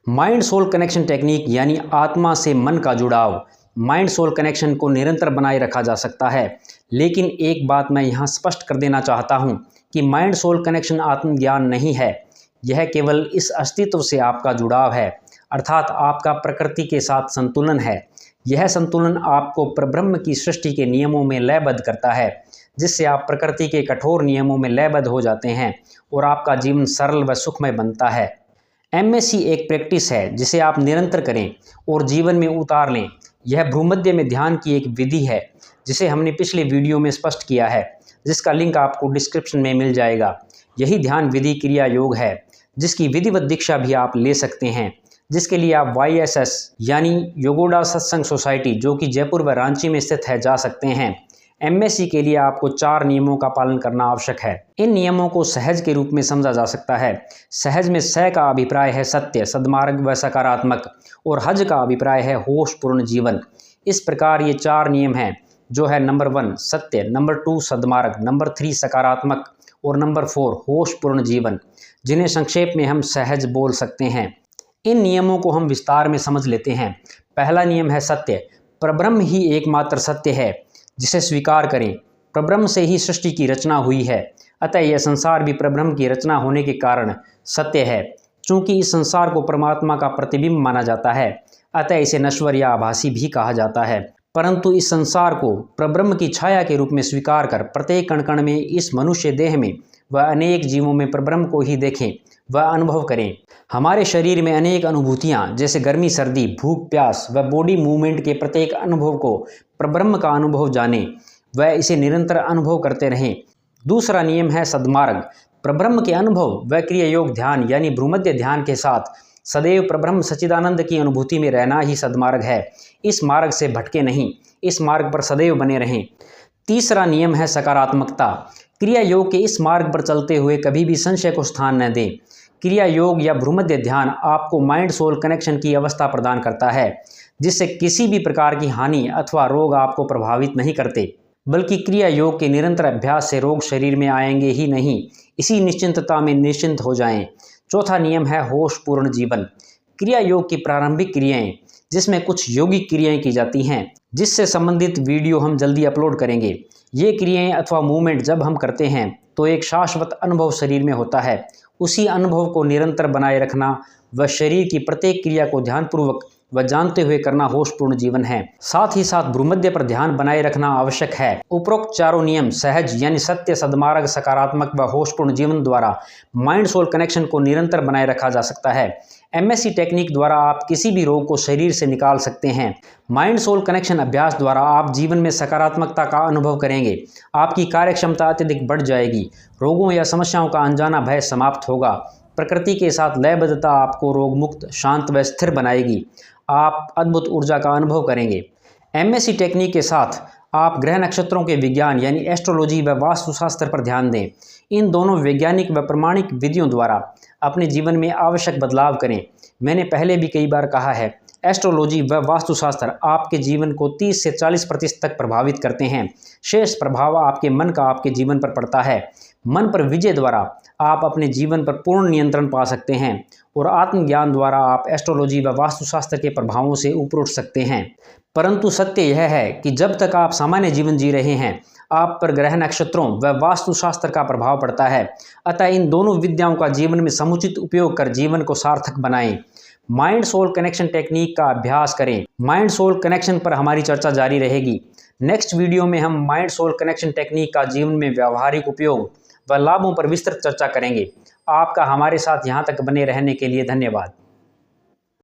Mind soul connection technique यानी आत्मा से मन का जुड़ाव, माइंड सोल कनेक्शन को निरंतर बनाए रखा जा सकता है। लेकिन एक बात मैं यहाँ स्पष्ट कर देना चाहता हूँ कि माइंड सोल कनेक्शन आत्मज्ञान नहीं है। यह केवल इस अस्तित्व से आपका जुड़ाव है, अर्थात आपका प्रकृति के साथ संतुलन है। यह संतुलन आपको परब्रह्म की सृष्टि के नियमों में लयबद्ध करता है, जिससे आप प्रकृति के कठोर नियमों में लयबद्ध हो जाते हैं और आपका जीवन सरल व सुखमय बनता है। MSC एक प्रैक्टिस है जिसे आप निरंतर करें और जीवन में उतार लें। यह भ्रूमध्य में ध्यान की एक विधि है जिसे हमने पिछले वीडियो में स्पष्ट किया है, जिसका लिंक आपको डिस्क्रिप्शन में मिल जाएगा। यही ध्यान विधि क्रिया योग है, जिसकी विधिवत दीक्षा भी आप ले सकते हैं, जिसके लिए आप YSS यानी योगोडा सत्संग सोसाइटी, जो कि जयपुर व रांची में स्थित है, जा सकते हैं। MSC के लिए आपको 4 नियमों का पालन करना आवश्यक है। इन नियमों को सहज के रूप में समझा जा सकता है। सहज में स का अभिप्राय है सत्य, सद्मार्ग व सकारात्मक, और हज का अभिप्राय है होशपूर्ण जीवन। इस प्रकार ये 4 नियम हैं, जो है नंबर 1 सत्य, नंबर 2 सद्मार्ग, नंबर 3 सकारात्मक और नंबर 4 होशपूर्ण जीवन, जिन्हें संक्षेप में हम सहज बोल सकते हैं। इन नियमों को हम विस्तार में समझ लेते हैं। पहला नियम है सत्य। परब्रह्म ही एकमात्र सत्य है, जिसे स्वीकार करें। परब्रह्म से ही सृष्टि की रचना हुई है, अतः यह संसार भी परब्रह्म की रचना होने के कारण सत्य है। चूंकि इस संसार को परमात्मा का प्रतिबिंब माना जाता है, अतः इसे नश्वर या आभासी भी कहा जाता है। परंतु इस संसार को परब्रह्म की छाया के रूप में स्वीकार कर प्रत्येक कण कण में, इस मनुष्य देह में व अनेक जीवों में परब्रह्म को ही देखें व अनुभव करें। हमारे शरीर में अनेक अनुभूतियाँ जैसे गर्मी, सर्दी, भूख, प्यास व बॉडी मूवमेंट के प्रत्येक अनुभव को परब्रह्म का अनुभव जानें व इसे निरंतर अनुभव करते रहें। दूसरा नियम है सद्मार्ग। परब्रह्म के अनुभव व क्रिया योग ध्यान यानी भ्रूमध्य ध्यान के साथ सदैव परब्रह्म सच्चिदानंद की अनुभूति में रहना ही सद्मार्ग है। इस मार्ग से भटके नहीं, इस मार्ग पर सदैव बने रहें। तीसरा नियम है सकारात्मकता। क्रिया योग के इस मार्ग पर चलते हुए कभी भी संशय को स्थान न दें। क्रिया योग या भ्रूमध्य ध्यान आपको माइंड सोल कनेक्शन की अवस्था प्रदान करता है, जिससे किसी भी प्रकार की हानि अथवा रोग आपको प्रभावित नहीं करते, बल्कि क्रिया योग के निरंतर अभ्यास से रोग शरीर में आएंगे ही नहीं। इसी निश्चिंतता में निश्चिंत हो जाएं। चौथा नियम है होशपूर्ण जीवन। क्रिया योग की प्रारंभिक क्रियाएं, जिसमें कुछ योगिक क्रियाएं की जाती हैं, जिससे संबंधित वीडियो हम जल्दी अपलोड करेंगे। ये क्रियाएं अथवा मूवमेंट जब हम करते हैं तो एक शाश्वत अनुभव शरीर में होता है। उसी अनुभव को निरंतर बनाए रखना व शरीर की प्रत्येक क्रिया को ध्यानपूर्वक व जानते हुए करना होशपूर्ण जीवन है। साथ ही साथ भ्रूमध्य पर ध्यान बनाए रखना आवश्यक है। उपरोक्त 4 नियम सहज यानी सत्य, सद्मार्ग, सकारात्मक व होशपूर्ण जीवन द्वारा माइंड सोल कनेक्शन को निरंतर बनाए रखा जा सकता है। MSC टेक्निक द्वारा आप किसी भी रोग को शरीर से निकाल सकते हैं। माइंड सोल कनेक्शन अभ्यास द्वारा आप जीवन में सकारात्मकता का अनुभव करेंगे। आपकी कार्य क्षमता अत्यधिक बढ़ जाएगी। रोगों या समस्याओं का अनजाना भय समाप्त होगा। प्रकृति के साथ लयबद्धता आपको रोग मुक्त, शांत व स्थिर बनाएगी। आप अद्भुत ऊर्जा का अनुभव करेंगे। MSC टेक्निक के साथ आप ग्रह नक्षत्रों के विज्ञान यानी एस्ट्रोलॉजी व वास्तुशास्त्र पर ध्यान दें। इन दोनों वैज्ञानिक व प्रमाणिक विधियों द्वारा अपने जीवन में आवश्यक बदलाव करें। मैंने पहले भी कई बार कहा है, एस्ट्रोलॉजी व वास्तुशास्त्र आपके जीवन को 30 से 40% तक प्रभावित करते हैं। शेष प्रभाव आपके मन का आपके जीवन पर पड़ता है। मन पर विजय द्वारा आप अपने जीवन पर पूर्ण नियंत्रण पा सकते हैं और आत्मज्ञान द्वारा आप एस्ट्रोलॉजी व वास्तुशास्त्र के प्रभावों से ऊपर उठ सकते हैं। परंतु सत्य यह है कि जब तक आप सामान्य जीवन जी रहे हैं, आप पर ग्रह नक्षत्रों व वास्तुशास्त्र का प्रभाव पड़ता है। अतः इन दोनों विद्याओं का जीवन में समुचित उपयोग कर जीवन को सार्थक बनाएं। माइंड सोल कनेक्शन टेक्निक का अभ्यास करें। माइंड सोल कनेक्शन पर हमारी चर्चा जारी रहेगी। नेक्स्ट वीडियो में हम माइंड सोल कनेक्शन टेक्निक का जीवन में व्यावहारिक उपयोग व लाभों पर विस्तृत चर्चा करेंगे। आपका हमारे साथ यहाँ तक बने रहने के लिए धन्यवाद।